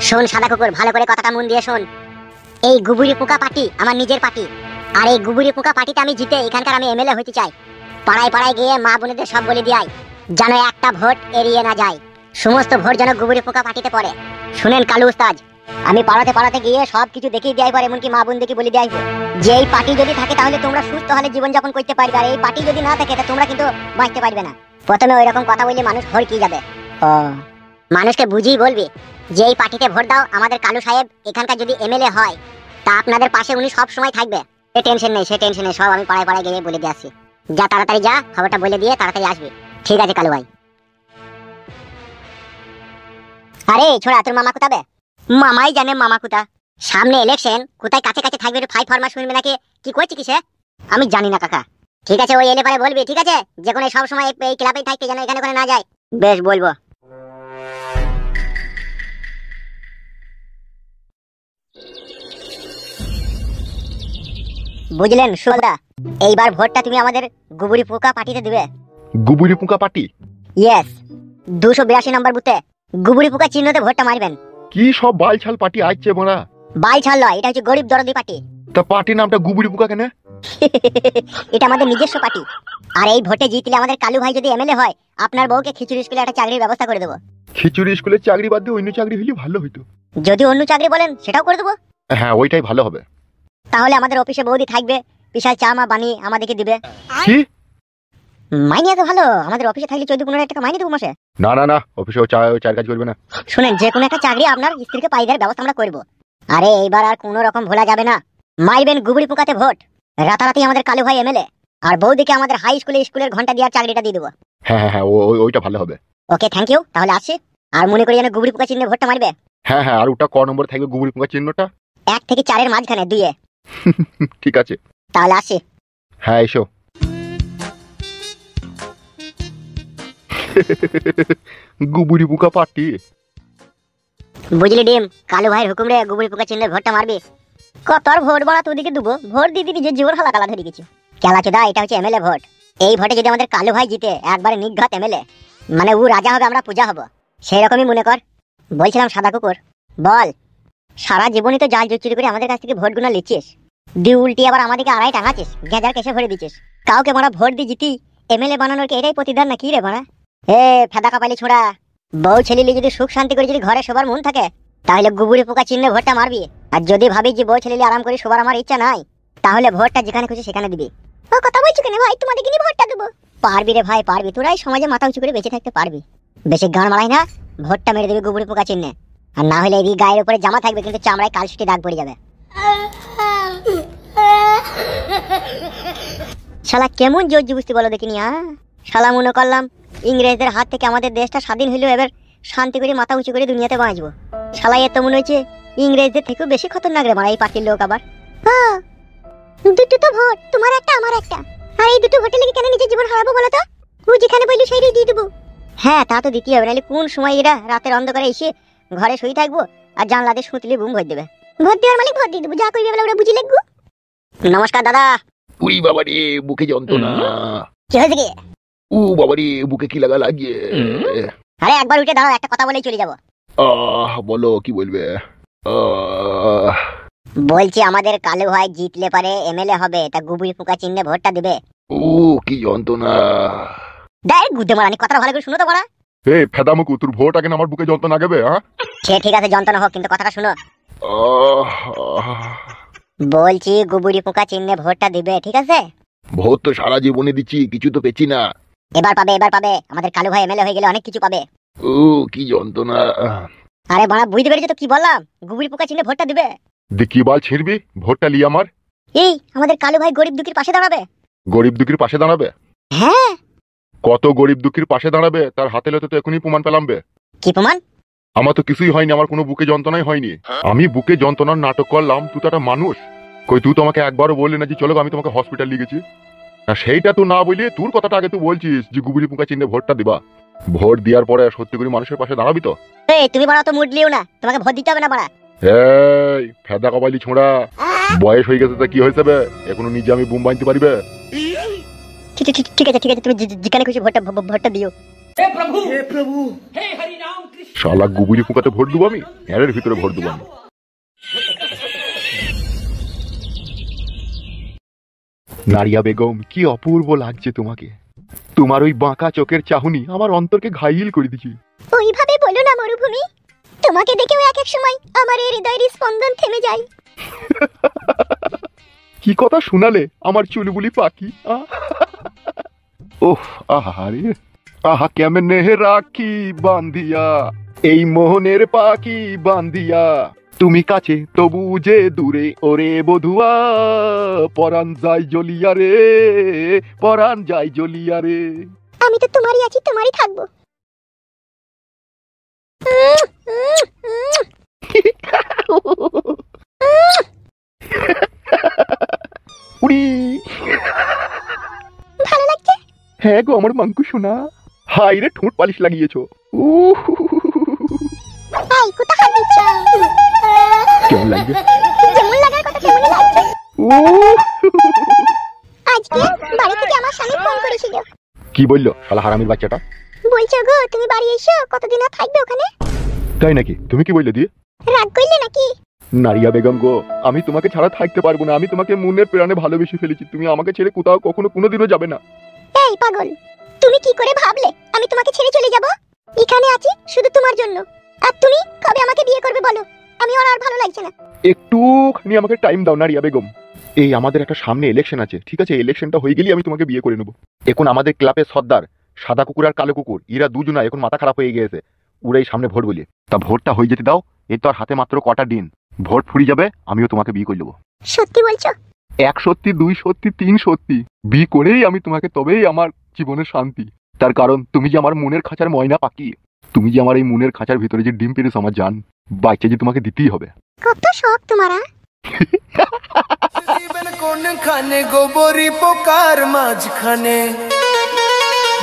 শোন সাদা কুকুর, ভালো করে কথাটা মন দিয়ে শোন। এই গুবুরি পোকা পার্টি আমার নিজের পার্টি, আর এই গুবুরি পোকা পার্টিতে আমি জিতে এখানকার আমি এমএলএ হতে চাই। পাড়ায় পাড়ায় গিয়ে মা বোনেদের সব বলে দিয়াই যেন একটা ভোট এড়িয়ে না যায়, সমস্ত ভোট যেন গুবুরি পোকা পার্টিতে পড়ে। শুনেন কালু উস্তাদ, আমি পাড়াতে পাড়াতে গিয়ে সব কিছু দেখিয়ে দেওয়াই পর এমনকি মা বোনদেরকে বলে দেওয়াই যে এই পার্টি যদি থাকে তাহলে তোমরা সুস্থ হলে জীবনযাপন করতে পারবে, আর এই পার্টি যদি না থাকে তা তোমরা কিন্তু বাঁচতে পারবে না। প্রথমে ওই রকম কথা বললে মানুষ হড়কি যাবে। ও মানুষকে বুঝিয়ে বলবি যে এই পার্টিতে ভোট দাও, আমাদের কালু সাহেব এখানকার যদি এমএলএ হয় তা আপনাদের পাশে উনি সব সময় থাকবে। সে টেনশন নেই, সে টেনশন নেই, সব আমি পাড়ায় পাড়ায় গিয়ে বলে দিয়ে আসি। যা তাড়াতাড়ি যা, খবরটা বলে দিয়ে তাড়াতাড়ি আসবি। ঠিক আছে কালু ভাই। আরে ছোড়া, তোর মামা কোথাবে? মামাই জানে মামা কোথা। সামনে ইলেকশন, কোথায় কাছে কাছে থাকবে, একটু ফাই ফরমা শুনবে নাকি? কি করছি কিসে আমি জানি না কাকা। ঠিক আছে, ওই এলে পরে বলবি, ঠিক আছে? যে কোনো সব সময় এই ক্লাবেই থাকতে, যেন এখানে ওখানে না যায়। বেশ, বলবো। বুঝলেন সুলদা, এইবার ভোটটা তুমি আমাদের গুবুরি পোকা পার্টিতে দিবে। গুবুরি পোকা পার্টি? ইয়েস, 282 নম্বর বুথে গুবুরি পোকা চিহ্নতে ভোটটা মারবেন। কি সব বালছাল পার্টি আসছে বড়া? বাল ছাড় লয়, এটা হচ্ছে গরিব দরদি পার্টি। তা পার্টির নামটা গুবুরি পোকা কেন? এটা আমাদের নিজস্ব পার্টি। আর এই ভোটে জিতলে আমাদের কালু ভাই যদি এমএলএ হয়, আপনার বউকে খিচুড়ি স্কুলে একটা চাকরির ব্যবস্থা করে দেবো। খিচুড়ি স্কুলের চাকরি বাদ দিয়ে অন্য চাকরি হলে ভালো হইতো। যদি অন্য চাকরি বলেন সেটাও করে দেবো। হ্যাঁ, ওইটাই ভালো হবে। তাহলে আমাদের অফিসে বৌদি থাকবে, বিশাল চা মা বানিয়ে আমাদেরকে দিবে। কি মাইনে এত ভালো, আমাদের অফিসে থাকলে 14-15 টাকা মাইনে দেবো মাসে। না না না, অফিসে চার কাজ করবে না। শুনেন, যে কোনো একটা চাকরি আপনার স্ত্রীকে পাই দেওয়ার ব্যবস্থা আমরা করবো। আরে এইবার আর কোনো রকম ভোলা যাবে না, মারবেন গুবুরি পোকাতে ভোট। রাতারাতি আমাদের কালু ভাই এমএলএ, আর বৌদিকে আমাদের হাই স্কুলের ঘন্টা দেওয়ার চাকরিটা দিয়ে দেবো। হ্যাঁ হ্যাঁ হ্যাঁ, ওইটা ভালো হবে। ওকে, থ্যাংক ইউ। তাহলে আসি, আর মনে করি যেন গুবুরি পোকা চিহ্নে ভোটটা মারবে। হ্যাঁ হ্যাঁ, আর ওটা ক নম্বর থাকবে গুবুরি পোকা চিহ্নটা? 1 থেকে 4-এর মাঝখানে, 2-এ। ঠিক আছে, তাহলে আসি। হ্যাঁ এসো। গুবুরি পোকা পার্টি। বুঝলি ডিম, কালু ভাইয়ের হুকুম রে, গুবুরি পোকা চিহ্নে ভোটটা মারবি। কত আর ভোট বাড়া তোদিকে দেবো, ভোট দিয়ে দিবি যে জীবন হালাকালা ধরে গেছে। খেলা চোদা, এটা হচ্ছে এমএলএ ভোট। এই ভোটে যদি আমাদের কালু ভাই জিতে, একবারে নিঘাত এমএলএ, মানে ও রাজা হবে, আমরা পূজা হব, সেই রকমই মনে কর। বলছিলাম সাদা কুকুর, বল, সারা জীবনই তো জাল জুচুরি করে আমাদের কাছ থেকে ভোট গুলো লিচ্ছিস, দিয়ে উল্টি আবার আমাদেরকে আড়াই টাঙাচ্ছিস, গেঁজার কেসে ভরে দিচ্ছিস। কাউকে মারা ভোট দিয়ে জিতি এমএলএ বানানোর কি এটাই প্রতিদান না কি রে মারা? এ ফেদা কাপালি ছোড়া, বউ ছেলিলি যদি সুখ শান্তি করে যদি ঘরে সবার মন থাকে, তাহলে গুবুরি পোকা চিহ্নে ভোটটা মারবি। আর যদি ভাবি যে বউ ছেলিলি আরাম করে সবার আমার ইচ্ছা নাই, তাহলে ভোটটা যেখানে খুশি সেখানে দিবি। ও কথা বলছো কেন ভাই, তোমাদেরকে নিয়ে ভোটটা দেবো। পারবি রে ভাই, পারবি, তোরাই সমাজে মাথা উঁচু করে বেঁচে থাকতে পারবি। বেশি গান মারাই না, ভোটটা মেরে দিবি গুবুরি পোকা চিহ্নে। আর না হলে এই গায়ের উপরে জামা থাকবে কিন্তু চামড়ায় কালসুটি দাগ পড়ে যাবে। শালা কেমন জোর জুবুস্তি বলো দেখিনি। শালা মনে করলাম ইংরেজদের হাত থেকে আমাদের দেশটা স্বাধীন হইলো, এবার শান্তি করে মাথা উঁচু করে দুনিয়াতে বাঁচবো। শালা এত মনে হয়েছে ইংরেজদের থেকেও বেশি খতরনাক রে মারা এই পার্টির লোক। আবার দুটো তো ভোট, তোমার একটা আমার একটা, আর এই দুটো ভোটে লেগে কেন নিজের জীবন হারাবো বলো তো? ও যেখানে বললো সেই দিয়ে দেবো। হ্যাঁ, তা তো দিতেই হবে, নাহলে কোন সময় এরা রাতের অন্ধকারে এসে ঘরে শুয়ে থাকবো আর জানলাতে সুতলি বুম ভোট দেবে। ভোট দেওয়ার মালিক ভোট দিয়ে দেবো, যা করবে ওরা বুঝি লিখবো। নমস্কার দাদা। উই বাবা রে, বুকে যন্ত্রণা। কি হয়েছে কি? ও বাবা রে, বুকে কি লাগা লাগিয়ে। আরে একবার উঠে দাঁড়াও, একটা কথা বলেই চলে যাবো। বলো কি বলবে? বলছি আমাদের কালু ভাই জিতলে পারে এমএলএ হবে, তা গুবুরি পোকা চিহ্নে ভোটটা দিবে। ও কি যন্ত্রণা। দেখ গুদে মারানি, কথাটা ভালো করে শুনো তো বড়া। এই ফেদামুকু, তোর ভোট আগে আমার বুকে যন্ত্রণা লাগবে? হ্যাঁ ঠিক আছে, যন্ত্রণা হোক, কিন্তু কথাটা শুনো। বলছি গুবুরি পোকা চিহ্নে ভোটটা দিবে, ঠিক আছে? ভোট তো সারা জীবনে দিচ্ছি, কিছু তো পেছি না। এবার পাবে, এবার পাবে, আমাদের কালু ভাই এমএলএ হয়ে গেলে অনেক কিছু পাবে। ও কি যন্ত্রণা। আরে বাড়া, বুঝতে পেরেছো তো কি বললাম? গুবুরি পোকা চিহ্নে ভোটটা দিবে। কি বাল ছিড়বি ভোটটা লিয়ে আমার? এই আমাদের কালু ভাই গরিব দুঃখীর পাশে দাঁড়াবে। গরিব দুঃখীর পাশে দাঁড়াবে? হ্যাঁ। কত গরিব দুঃখীর পাশে দাঁড়াবে তার হাতে লতে তো এখনই প্রমাণ পেলাম বে। কি প্রমাণ? আমার তো কিছুই হয়নি, আমার কোনো বুকে যন্ত্রণাই হয়নি। আমি বুকে যন্ত্রণার নাটক করলাম, তুই তো একটা মানুষ। কই তুই তো আমাকে একবারও বললি না যে চলো আমি তোমাকে হসপিটাল নিয়ে গেছি। সেইটা তো না বলি, তোর কথাটা আগে তুই বলছিস যে গুবুরি পোকা চিহ্নে ভোটটা দিবা। ভোট দেওয়ার পরে সত্যি করে মানুষের পাশে দাঁড়াবি তো? এই তুমি বাড়া তো মুড লিও না, তোমাকে ভোট দিতে হবে না বাড়া। এই ফেদা কপালি ছোঁড়া, বয়স হয়ে গেছে তা কি হয়েছে বে? এখনো নিজে আমি বুম বাঁধতে পারিবে? ঠিক আছে ঠিক আছে, তুমি যেখানে খুশি ভোটটা দিও। শালা গুবুরি পোকাতে ভোট দেবো আমি, এর ভিতরে ভোট দেবো আমি। নারিয়া বেগম, কি অপূর্ব লাগছে তোমাকে। তোমার ওই বাঁকা চোখের চাহনি আমার অন্তরকে ঘাইল করে দিছি। ওইভাবে বলো না মরুভূমি, তোমাকে দেখেও এক এক সময় আমার এই হৃদয়ের স্পন্দন থেমে যায়। কি কথা শুনালে আমার চুলবুলি পাখি। ওহ আহারে, আহা কেমনে রাখি বান্ধিয়া এই মোহনের পাখি বান্ধিয়া, তুমি কাছে তবু যে দূরে ওরে বধুয়া, পরাণ যায় জ্বলিয়া রে, পরাণ যায় জ্বলিয়া রে। আমি তো তোমারই আছি, তোমারই থাকবো। উড়ি, ভালো লাগছে? হ্যাঁ গো আমার মাঙ্কু শোনা, হাই রে ঠোঁট পালিশ লাগিয়েছো। এই কোথা হাত দিচ্ছ? কেমন লাগবে? যেমন লাগার কথা তেমনই লাগছে। আজকে বাড়ি থেকে আমার স্বামী ফোন করেছিল। কি বললো শালা হারামির বাচ্চাটা? বলছো গো তুমি বাড়ি এসো, কতদিন আর থাকবে ওখানে? তাই নাকি? তুমি কি বললে দিয়ে? রাগ করলে নাকি? নারিয়া বেগম গো, আমি তোমাকে ছাড়া থাকতে পারবো না। আমি তোমাকে মনের প্রাণে ভালোবেসে ফেলেছি। তুমি আমাকে ছেড়ে কোথাও কখনো কোনোদিনও যাবে না। এই পাগল, তুমি কি করে ভাবলে আমি তোমাকে ছেড়ে চলে যাব? এখানে আছি শুধু তোমার জন্য। আর তুমি কবে আমাকে বিয়ে করবে বলো? আমি আর ভালো লাগছে না। একটুখানি আমাকে টাইম দাও নারিয়া বেগম। এই আমাদের একটা সামনে ইলেকশন আছে, ঠিক আছে? ইলেকশনটা হয়ে গেলেই আমি তোমাকে বিয়ে করে নেবো। এখন আমাদের ক্লাবের সর্দার সাদা কুকুর আর কালো কুকুর, এরা দুজনা এখন মাথা খারাপ হয়ে গিয়েছে। ওরাই সামনে ভোট বলি, তা ভোটটা হয়ে যেতে দাও। এই তো আর হাতে মাত্র কটা দিন, ভোট ফুরিয়ে যাবে, আমিও তোমাকে বিয়ে করে নেবো। সত্যি বলছো? 1 সত্যি, 2 সত্যি, 3 সত্যি। বিয়ে করেই আমি তোমাকে, তবেই আমার জীবনের শান্তি। তার কারণ তুমি যে আমার মনের খাঁচার ময়না পাখি, তুমি যে আমার এই মনের খাঁচার ভিতরে যে ডিম পেরেছ আমার জান, বাচ্চা যে তোমাকে দিতেই হবে। কত শখ তোমারা। কোনখানে গোবরি পোকার মাঝখানে,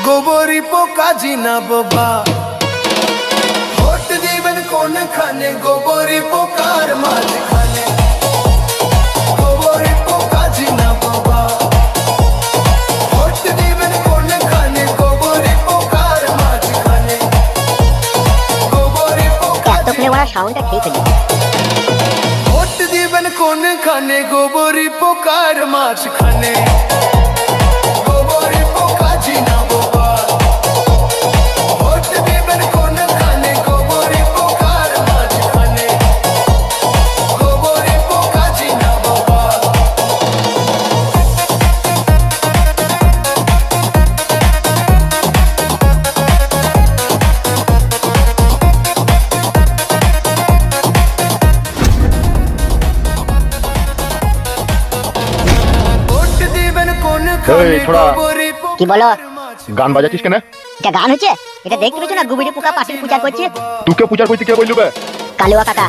গোবরি পোকা জিনা বাবা। ভোট দিবেন কোনখানে, গোবরি পোকার মাঝখানে, গোবরি পোকা জিনা বাবা। ভোট দিবেন কোনখানে, গোবরি পোকার মাঝখানে, গোবরি পোকা। এতক্ষণে ওরা সাউন্ডটা ঠিক হয়ে যাবে। ভোট দিবেন কোনখানে, গোবরি পোকার মাঝখানে, গোবরি পোকা জিনা বাবা। ভোট দিবেন কোনখানে, গোবরি পোকার মাঝখানে, গোবরি পোকা জিনা বাবা। ভোট দিবেন কোনখানে, এই ছোড়া। গোবরি কি বলো? পোকার মাঝখানে। গান বাজাচ্ছিস কেন? এটা গান হচ্ছে? এটা দেখতে পেছো না গুবিড়ি পোকা পাটির পূজা করছে? তোকে পূজার করতে কে বললু বে? কালুয়া কাকা।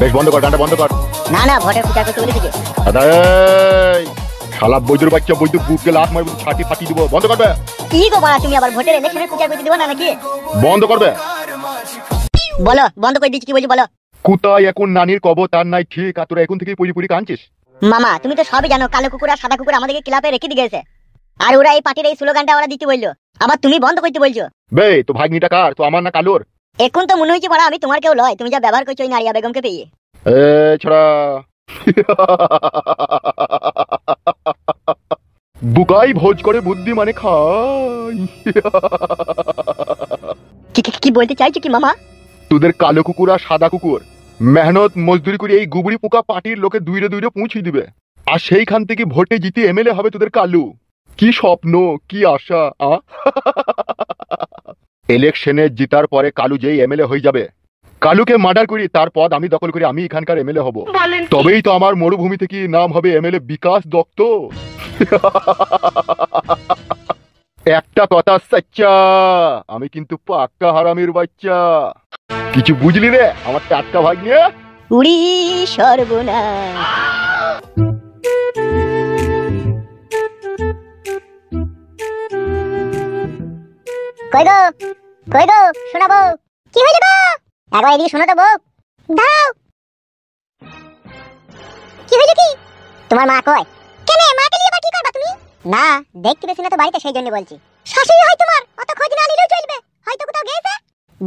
বেশ বন্ধ কর, গানটা বন্ধ কর। না না, ভোটের পূজা করতে বলেছে। এই শালা বৈদ্যুর বাচ্চা, বৈদ্যুর বুককে লাত মারবো, ছাটি ফাটি দিব। বন্ধ করবে? কি গো বাড়া, তুমি আবার ভোটের ইলেকশনে পূজা করতে দেবো না নাকি? বন্ধ করবে? বলো, বন্ধ করে দিচ্ছি। কি বলছি বলো। কোথায় এখন নানির কবর তার নাই ঠিক, আর তোরা এখন থেকেই পুরি পুরি কাঁদছিস? মামা তুমি তো সবই জানো, কালো কুকুর আর সাদা কুকুর আমাদেরকে ক্লাবে রেখে দিয়ে গেছে। আর ওরা এই পার্টির এই স্লোগানটা ওরা দিতে বললো, আবার তুমি বন্ধ করতে বলছো। বে তো ভাগ্নিটা কার? তো আমার না কালোর? এখন তো মনে হচ্ছে বড়া আমি তোমার কেউ লয়, তুমি যা ব্যবহার করছো ওই নারিয়া বেগমকে পেয়ে। এ ছড়া বুকাই ভোজ করে বুদ্ধি মানে খাই। কি বলতে চাইছো কি মামা? তোদের কালো কুকুর আর সাদা কুকুর মেহনত মজদুরি করে এই গুবড়ি পোকা পার্টির লোকে দুইরে দুইরে পৌঁছে দিবে, আর সেইখান থেকে ভোটে জিতে এমএলএ হবে তোদের কালু। কি স্বপ্ন, কি আশা। ইলেকশনে জিতার পরে কালু যেই এমএলএ হয়ে যাবে, কালুকে মার্ডার করি, তার পদ আমি দখল করি, আমি এখানকার এমএলএ হব। তবেই তো আমার মরুভূমি থেকে নাম হবে এমএলএ বিকাশ দত্ত। একটা কথা সচ্চা, আমি কিন্তু পাক্কা হারামির বাচ্চা। কিছু বুঝলি রে আমার টাটকা ভাগ্নে? উড়ি সর্বনাশ। কই গো, কই গো, শোনাবো। কি হইলো গো? একবার এদিকে শোনো তো বউ। দাও। কি হইলো কি? তোমার মা কই? কেন মাকে নিয়ে আবার কি করবা তুমি? না দেখতে পেছি না তো বাড়িতে, সেই জন্য বলছি। শাশুড়ি হয় তোমার, অত খোঁজ না নিলেও চলবে।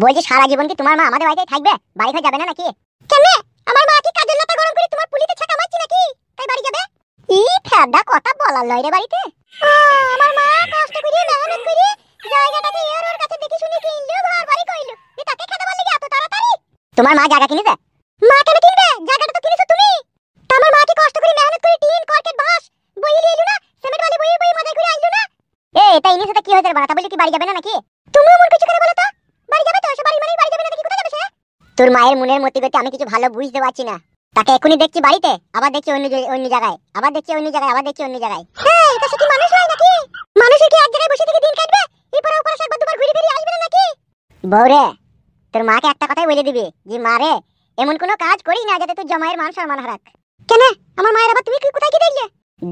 বলছি সারা জীবন কি তোমার মা আমাদের বাড়িতেই থাকবে? বাড়ি ঘর যাবে না নাকি? কেন? আমার মা কি কাজের লাতা গরম করে তোমার পুলিতে ছাকা মারছি নাকি তাই বাড়ি যাবে? ই ফেদা কথা বলার লয় রে বাড়িতে। আমার মা কষ্ট করে মেহনত করে জায়গাটাকে এর ওর কাছে দেখি শুনে কিনলো, ঘর বাড়ি কইলো, এ তাকে খেতে বললি এত তাড়াতাড়ি? তোমার মা জায়গা কিনেছে? মা কেন কিনবে? জায়গাটা তো কিনেছো তুমি। তা আমার মা কি কষ্ট করে মেহনত করে টিন কর্কেট বাঁশ বইয়ে নিয়ে এলো না? সিমেন্ট বালি বইয়ে মাথায় করে আইলো না? এটা ইনি সাথে কি হয়েছে বাড়া? তা বলি কি বাড়ি যাবে না নাকি? তুমি মন কিছু করে বলো তো, বাড়ি যাবে তো? সে বাড়ি মানেই বাড়ি যাবে না, দেখি কোথায় যাবে সে? তোর মায়ের মনের মতি গতি আমি কিছু ভালো বুঝতে পারছি না। তাকে এখনি দেখছি বাড়িতে, আবার দেখছি অন্য জায়গায়, আবার দেখছি অন্য জায়গায়, আবার দেখছি অন্য জায়গায়। হ্যাঁ, এটা সে কি মানুষ হয় নাকি? মানুষের কি এক জায়গায় বসে থেকে দিন কাটবে? এরপর ওপরে একবার দুবার ঘুরে ফিরে আসবে না নাকি? বউরে, তোর মাকে একটা কথাই বলে দিবি যে মা রে, এমন কোনো কাজ করি না যাতে তোর জামাইয়ের মান সম্মান হারাক। কেন? আমার মায়ের আবার তুমি কোথায় কি দেখলে?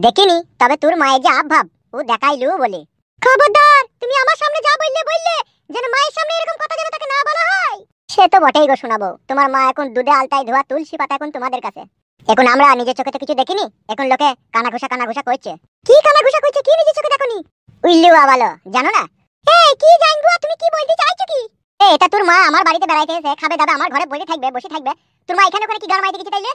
দেখিনি, তবে তোর মায়ের যে আভাব ও দেখাইলু বলে। খবরদার, তুমি আমার সামনে যা বললে যেন মায়ের সামনে এরকম কথা যেন তাকে না বলা হয়। সে তো বটেই গো শোনাবো, তোমার মা এখন দুধে আলতায় ধোয়া তুলসী পাতা এখন তোমাদের কাছে। এখন আমরা নিজের চোখে তো কিছু দেখিনি, এখন লোকে কানাঘুষা করছে। কি কানাঘুষা করছে? কি নিজের চোখে দেখনি? উইল্লু আবালো, জানো না? এই কি জানবো, তুমি কি বলতে চাইছো কি? এটা তোর মা আমার বাড়িতে বেড়াইতে এসে খাবে দাদা আমার ঘরে বসে থাকবে। তোর মা এখানে ওখানে কি গান মাইতে গেছে তাইলে?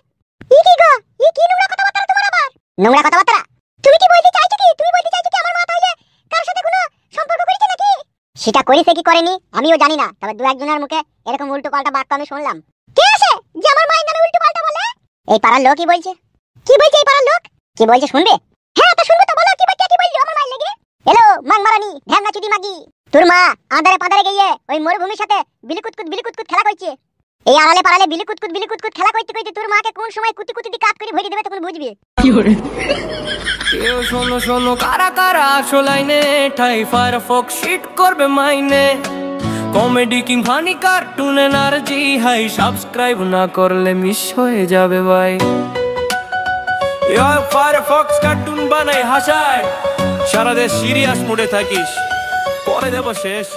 ই কি গো, ই কি নোংরা কথাবার্তা তোমার আবার? নোংরা কথাবার্তা? তুমি কি বলতে চাইছো কি? তুমি বলতে চাইছো কি আমার মা তাইলে কার সাথে কোনো সম্পর্ক করেছে নাকি? সেটা করেছে কি করেনি আমিও জানি না, তবে দু একজনের মুখে এরকম উল্টো পাল্টা বাক্য আমি শুনলাম। কে আছে যে আমার মায়ের নামে উল্টো পাল্টা বলে? এই পাড়ার লোকই বলছে। কি বলছে এই পাড়ার লোক? কি বলছে শুনবে? হ্যাঁ, তো শুনবে তো, বলো কি বলছে, কি বলছো আমার মায়ের লেগে? এলো মাংমারানি ঢ্যামনা চুদি মাগি, তোর মা আঁধারে পাঁধারে গিয়ে ওই মরুভূমির সাথে বিলিকুতকুত খেলা করছে। এই আড়ালে পাড়ালে বিলিকুতকুত খেলা করতে তোর মাকে কোন সময় কুতি দিয়ে কাট করে ভরে দেবে তখন বুঝবি। কেউ শোনো কারা কারা আসলাইনে ঠাই ফায়ারফক্স শিট করবে মাইনে comedy king funny cartoon energy high subscribe না করলে মিস হয়ে যাবে ভাই ফায়ারফক্স কার্টুন বানাই হাসায় সারা দেশ সিরিয়াস মোডে থাকিস পরে দেব শেষ